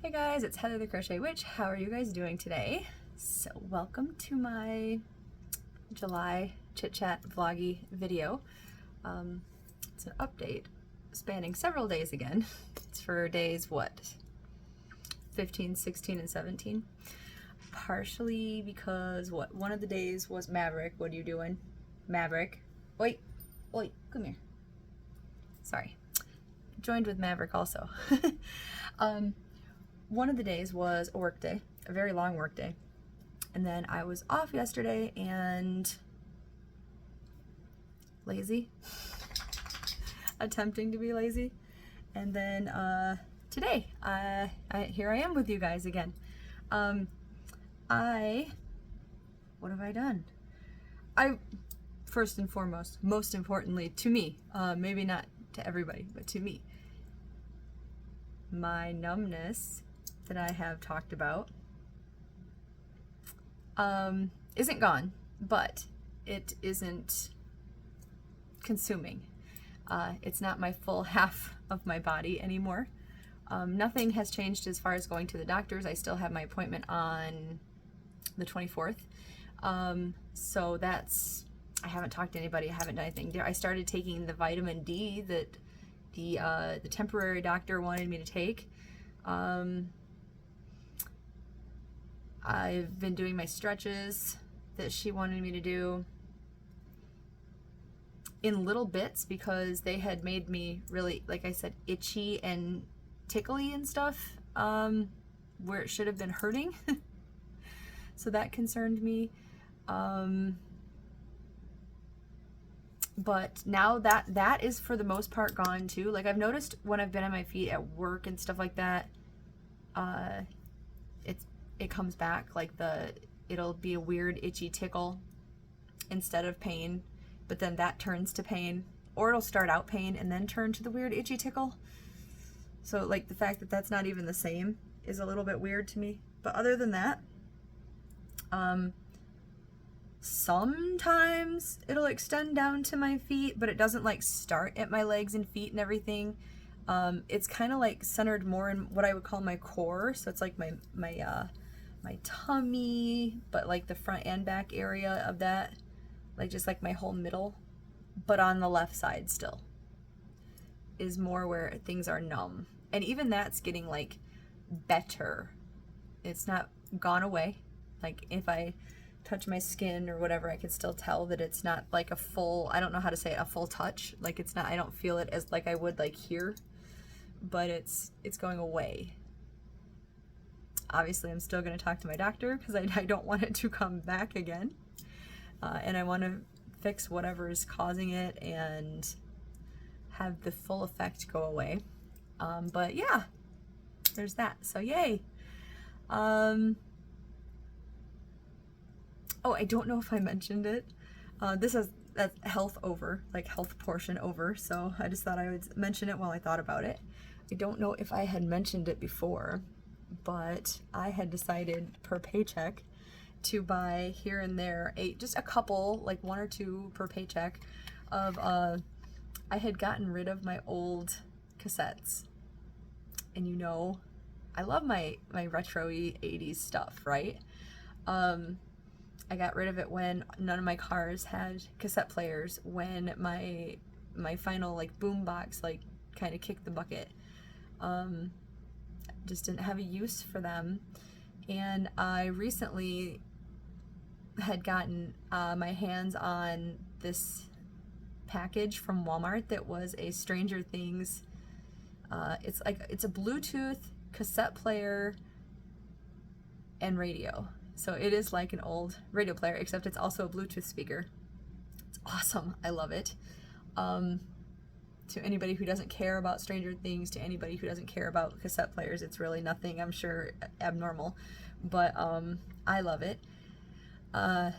Hey guys, it's Heather the Crochet Witch. How are you guys doing today? So welcome to my July chit chat vloggy video. It's an update spanning several days again. It's for days 15, 16, and 17. Partially because one of the days was Maverick. What are you doing? Maverick. Wait, come here. Sorry. Joined with Maverick also. One of the days was a work day, a very long work day. And then I was off yesterday and lazy, attempting to be lazy. And then today, here I am with you guys again. What have I done? First and foremost, most importantly to me, maybe not to everybody, but to me, my numbness that I have talked about isn't gone, but it isn't consuming. It's not my full half of my body anymore. Nothing has changed as far as going to the doctors. I still have my appointment on the 24th. So that's, I haven't talked to anybody, I haven't done anything. I started taking the vitamin D that the temporary doctor wanted me to take. I've been doing my stretches that she wanted me to do in little bits because they had made me really, like I said, itchy and tickly and stuff, where it should have been hurting. So that concerned me. But now that is for the most part gone too. Like I've noticed when I've been on my feet at work and stuff like that, it comes back, like it'll be a weird itchy tickle instead of pain, but then that turns to pain, or it'll start out pain and then turn to the weird itchy tickle. So like the fact that that's not even the same is a little bit weird to me. But other than that, sometimes it'll extend down to my feet, but it doesn't like start at my legs and feet and everything. It's kind of like centered more in what I would call my core. So it's like my tummy, but like the front and back area of that, like just like my whole middle, but on the left side still is more where things are numb. And even that's getting like better. It's not gone away. Like if I touch my skin or whatever, I can still tell that it's not like a full, I don't know how to say it, a full touch. Like it's not, I don't feel it as like I would like here, but it's going away. Obviously I'm still going to talk to my doctor because I don't want it to come back again. And I want to fix whatever is causing it and have the full effect go away. But yeah, there's that. So yay. Oh, I don't know if I mentioned it. This is health over, like health portion over. So I just thought I would mention it while I thought about it. I don't know if I had mentioned it before, but I had decided per paycheck to buy here and there just a couple, like one or two per paycheck of, I had gotten rid of my old cassettes. And you know, I love my retro-y 80s stuff, right? I got rid of it when none of my cars had cassette players, when my final like boom box like kind of kicked the bucket. Just didn't have a use for them. And I recently had gotten my hands on this package from Walmart that was a Stranger Things, it's a Bluetooth cassette player and radio. So it is like an old radio player, except it's also a Bluetooth speaker. It's awesome. I love it. To anybody who doesn't care about Stranger Things, to anybody who doesn't care about cassette players, it's really nothing, I'm sure, abnormal. But I love it. And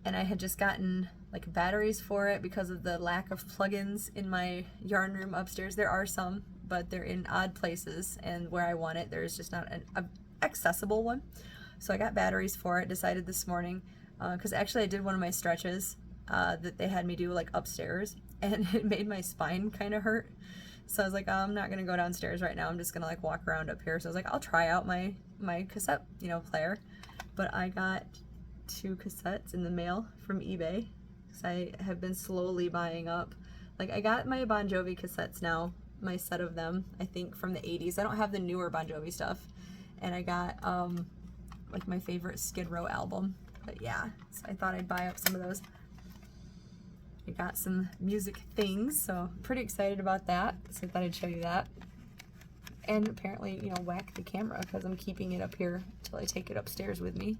I had just gotten like batteries for it because of the lack of plugins in my yarn room upstairs. There are some, but they're in odd places, and where I want it, there's just not an accessible one. So I got batteries for it, decided this morning, because actually I did one of my stretches that they had me do like upstairs, and it made my spine kind of hurt. So I was like, oh, I'm not gonna go downstairs right now. I'm just gonna like walk around up here. So I was like, I'll try out my cassette, you know, player. But I got 2 cassettes in the mail from eBay. So I have been slowly buying up. Like I got my Bon Jovi cassettes now, my set of them, I think from the 80s. I don't have the newer Bon Jovi stuff. And I got like my favorite Skid Row album. But yeah, so I thought I'd buy up some of those. I got some music things, so I'm pretty excited about that. So I thought I'd show you that. And apparently, you know, whack the camera because I'm keeping it up here until I take it upstairs with me.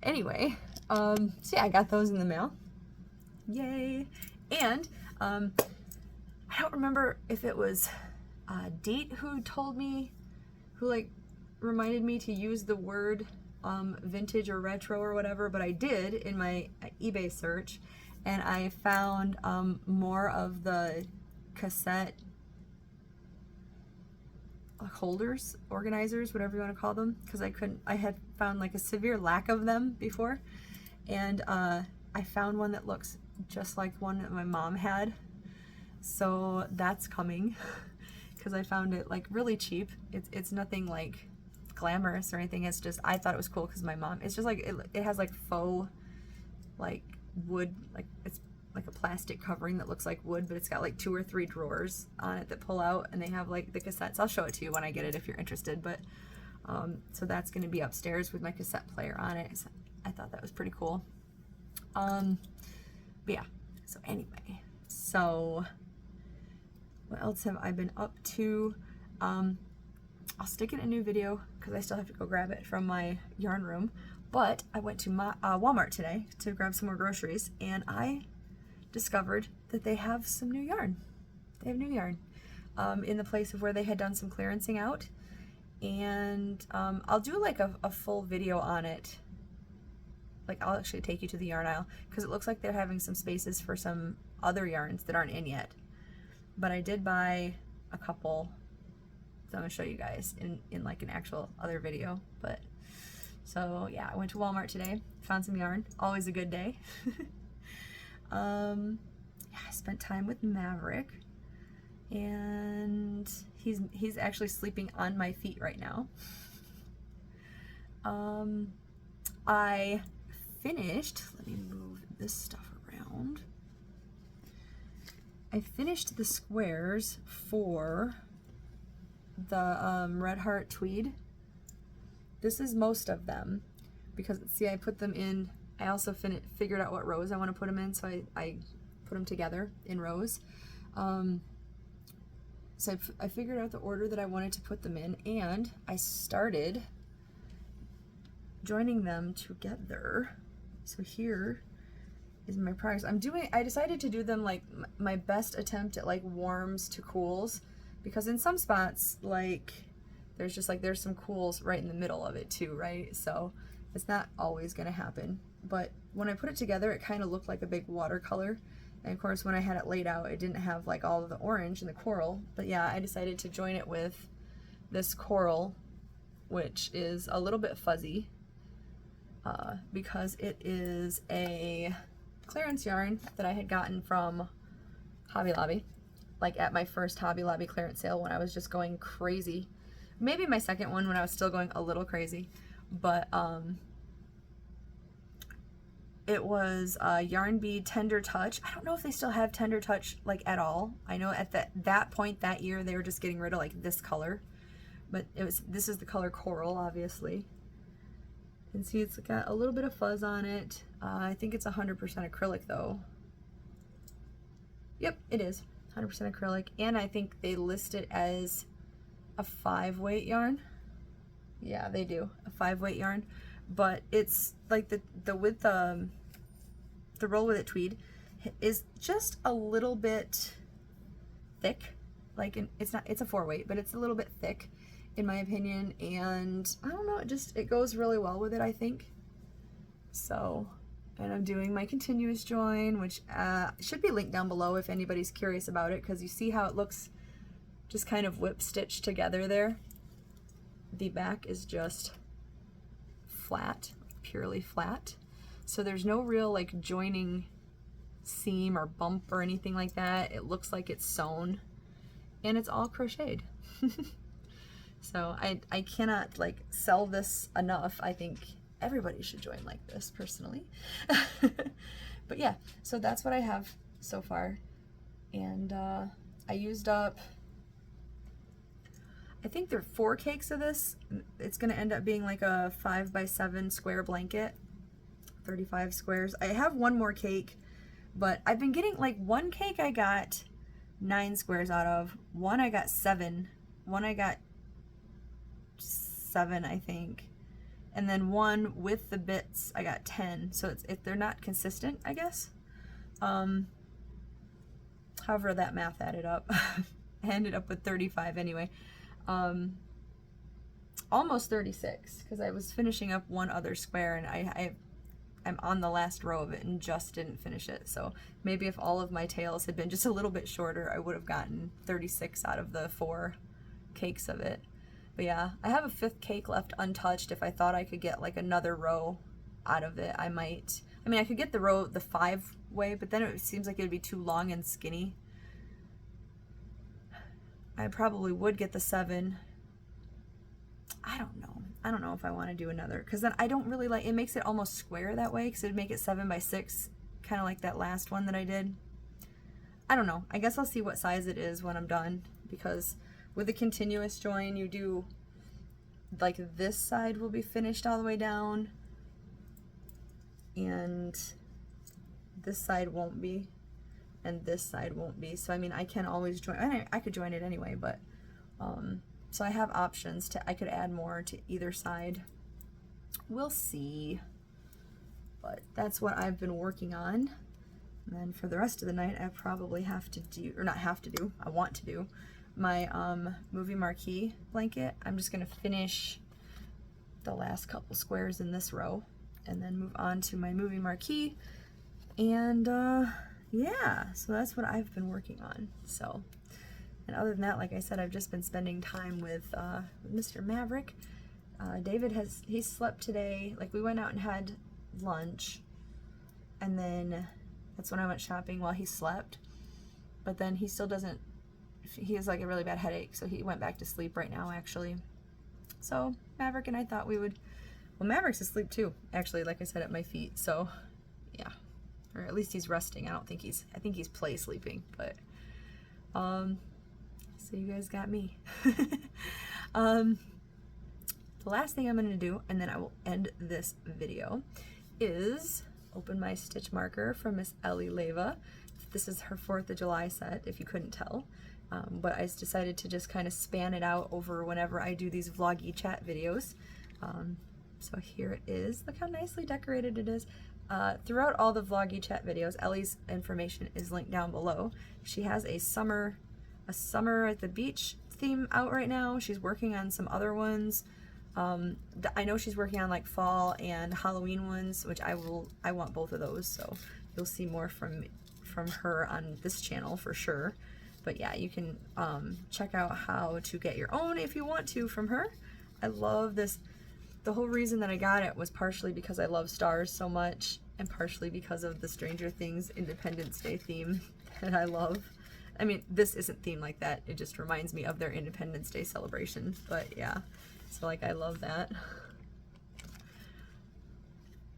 Anyway, so yeah, I got those in the mail. Yay! And I don't remember if it was Date who told me, who like reminded me to use the word vintage or retro or whatever, but I did in my eBay search, and I found more of the cassette holders, organizers, whatever you want to call them, because I had found like a severe lack of them before, and I found one that looks just like one that my mom had, so that's coming because I found it like really cheap. It's nothing like glamorous or anything. It's just I thought it was cool because my mom, it's just like it has like faux like wood, like it's like a plastic covering that looks like wood, but it's got like 2 or 3 drawers on it that pull out, and they have like the cassettes. I'll show it to you when I get it if you're interested, but so that's going to be upstairs with my cassette player on it. So I thought that was pretty cool. But yeah, so anyway, so what else have I been up to? I'll stick in a new video because I still have to go grab it from my yarn room, but I went to Walmart today to grab some more groceries, and I discovered that they have some new yarn. They have new yarn in the place of where they had done some clearancing out, and I'll do like a full video on it. Like I'll actually take you to the yarn aisle because it looks like they're having some spaces for some other yarns that aren't in yet. But I did buy a couple, so I'm gonna show you guys in like an actual other video. But so yeah, I went to Walmart today, found some yarn, always a good day. Yeah, I spent time with Maverick, and he's actually sleeping on my feet right now. I finished, let me move this stuff around. I finished the squares for the Red Heart Tweed. This is most of them because see, I put them in, I also figured out what rows I want to put them in, so I put them together in rows. So I figured out the order that I wanted to put them in, and I started joining them together. So here is my progress. I decided to do them like my best attempt at like warms to cools, because in some spots like there's some cools right in the middle of it too, right? So it's not always gonna happen. But when I put it together, it kind of looked like a big watercolor. And of course, when I had it laid out, it didn't have like all of the orange and the coral. But yeah, I decided to join it with this coral, which is a little bit fuzzy because it is a clearance yarn that I had gotten from Hobby Lobby, like at my first Hobby Lobby clearance sale when I was just going crazy. Maybe my second one when I was still going a little crazy, but it was Yarn Bead Tender Touch. I don't know if they still have Tender Touch like at all. I know at that point that year they were just getting rid of like this color, but this is the color Coral, obviously. And see, it's got a little bit of fuzz on it. I think it's 100% acrylic though. Yep, it is 100% acrylic, and I think they list it as a 5-weight yarn. Yeah, they do, a 5-weight yarn. But it's like the width, the Roll With It tweed is just a little bit thick. Like it's a 4-weight, but it's a little bit thick in my opinion, and I don't know, it goes really well with it, I think. So, and I'm doing my continuous join, which should be linked down below if anybody's curious about it, because you see how it looks just kind of whip stitched together there. The back is just flat, purely flat, so there's no real like joining seam or bump or anything like that. It looks like it's sewn and it's all crocheted. So I cannot like sell this enough. I think everybody should join like this personally. But yeah, so that's what I have so far. And I used up, I think there are 4 cakes of this. It's gonna end up being like a 5x7 square blanket, 35 squares. I have one more cake, but I've been getting like one cake I got 9 squares out of, one I got 7, one I got 7 I think, and then one with the bits I got 10. So it's, if they're not consistent, I guess. However that math added up. I ended up with 35 anyway. Almost 36, because I was finishing up one other square, and I'm on the last row of it and just didn't finish it. So maybe if all of my tails had been just a little bit shorter, I would have gotten 36 out of the 4 cakes of it. But yeah, I have a 5th cake left untouched. If I thought I could get like another row out of it, I might. I mean, I could get the row the 5 way, but then it seems like it would be too long and skinny. I probably would get the 7. I don't know. I don't know if I want to do another, because then I don't really like, it makes it almost square that way, because it would make it 7x6, kind of like that last one that I did. I don't know. I guess I'll see what size it is when I'm done, because with a continuous join, you do, like this side will be finished all the way down, and this side won't be, and this side won't be. So I mean, I can always join, I could join it anyway, but so I have options to, I could add more to either side. We'll see. But that's what I've been working on. And then for the rest of the night, I probably have to do, or not have to do, I want to do my movie marquee blanket. I'm just gonna finish the last couple squares in this row and then move on to my movie marquee. And yeah, so that's what I've been working on. So, and other than that, like I said, I've just been spending time with Mr. Maverick. David he slept today. Like, we went out and had lunch, and then that's when I went shopping while he slept. But then he still doesn't, he has like a really bad headache, so he went back to sleep right now actually. So Maverick and I thought we would, well, Maverick's asleep too actually, like I said, at my feet. So yeah, or at least he's resting. I think he's play sleeping, but so you guys got me. The last thing I'm going to do, and then I will end this video, is open my stitch marker from Miss Ellie Leyva. This is her 4th of July set, if you couldn't tell. But I decided to just kind of span it out over whenever I do these vloggy chat videos. So here it is. Look how nicely decorated it is. Throughout all the vloggy chat videos, Ellie's information is linked down below. She has a summer at the beach theme out right now. She's working on some other ones. I know she's working on like fall and Halloween ones, which I want both of those, so you'll see more from her on this channel for sure. But yeah, you can check out how to get your own if you want to from her. I love this. The whole reason that I got it was partially because I love stars so much, and partially because of the Stranger Things Independence Day theme that I love. I mean, this isn't themed like that, it just reminds me of their Independence Day celebration, but yeah, so like I love that.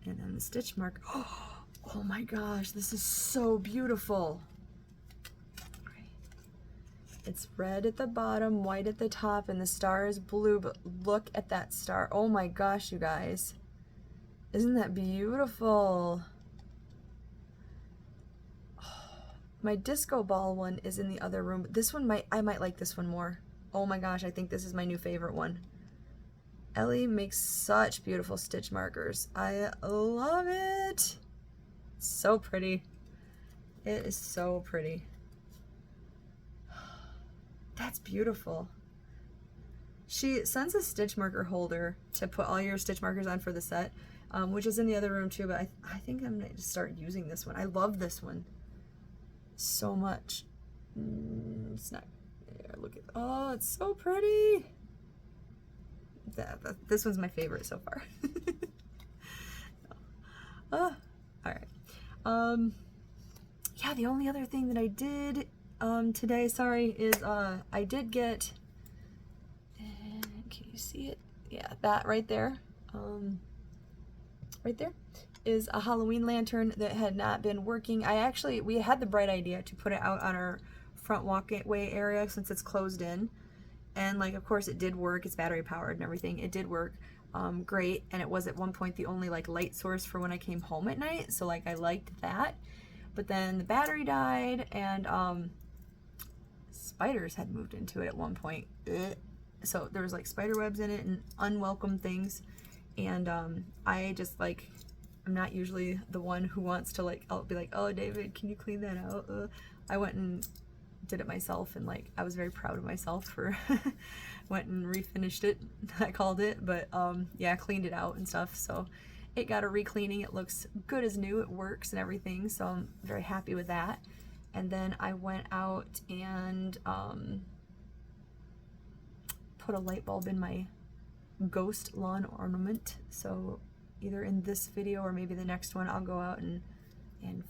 And then the stitch mark, oh my gosh, this is so beautiful. It's red at the bottom, white at the top, and the star is blue, but look at that star. Oh my gosh, you guys. Isn't that beautiful? My disco ball one is in the other room, but this one I might like this one more. Oh my gosh, I think this is my new favorite one. Ellie makes such beautiful stitch markers. I love it. It's so pretty. It is so pretty. That's beautiful. She sends a stitch marker holder to put all your stitch markers on for the set, which is in the other room too, but I think I'm going to start using this one. I love this one so much. It's not there. Look at, oh, it's so pretty. This one's my favorite so far. Oh, all right. Yeah, the only other thing that I did today, sorry, is I did get, can you see it? Yeah, that right there. Right there is a Halloween lantern that had not been working. We had the bright idea to put it out on our front walkway area since it's closed in. And like, of course it did work. It's battery powered and everything. It did work great. And it was at one point the only like light source for when I came home at night. So like I liked that. But then the battery died and spiders had moved into it at one point. So there was like spider webs in it and unwelcome things. And I just like, I'm not usually the one who wants to like, I'll be like, oh David, can you clean that out? I went and did it myself, and like I was very proud of myself for went and refinished it. I called it, but yeah, cleaned it out and stuff. So it got a re-cleaning. It looks good as new. It works and everything. So I'm very happy with that. And then I went out and put a light bulb in my ghost lawn ornament. So either in this video or maybe the next one, I'll go out and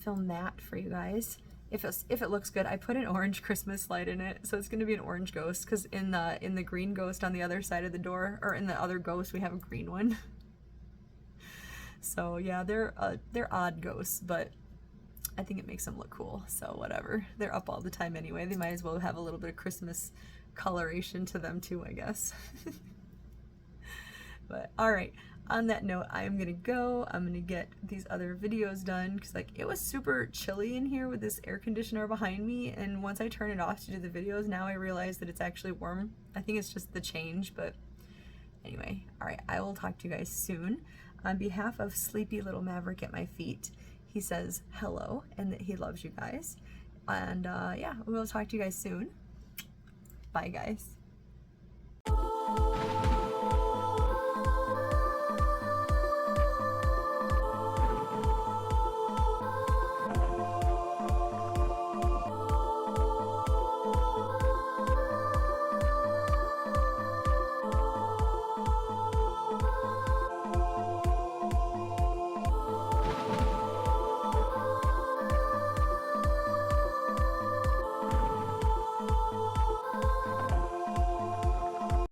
film that for you guys. If it looks good, I put an orange Christmas light in it, so it's gonna be an orange ghost. Because in the green ghost on the other side of the door, or in the other ghost, we have a green one. So yeah, they're odd ghosts, but I think it makes them look cool. So whatever, they're up all the time anyway. They might as well have a little bit of Christmas coloration to them too, I guess. But all right, on that note, I'm gonna go. I'm gonna get these other videos done because like it was super chilly in here with this air conditioner behind me, and once I turn it off to do the videos, now I realize that it's actually warm. I think it's just the change, but anyway, all right, I will talk to you guys soon. On behalf of Sleepy Little Maverick at my feet, he says hello and that he loves you guys, and yeah, we'll talk to you guys soon. Bye guys.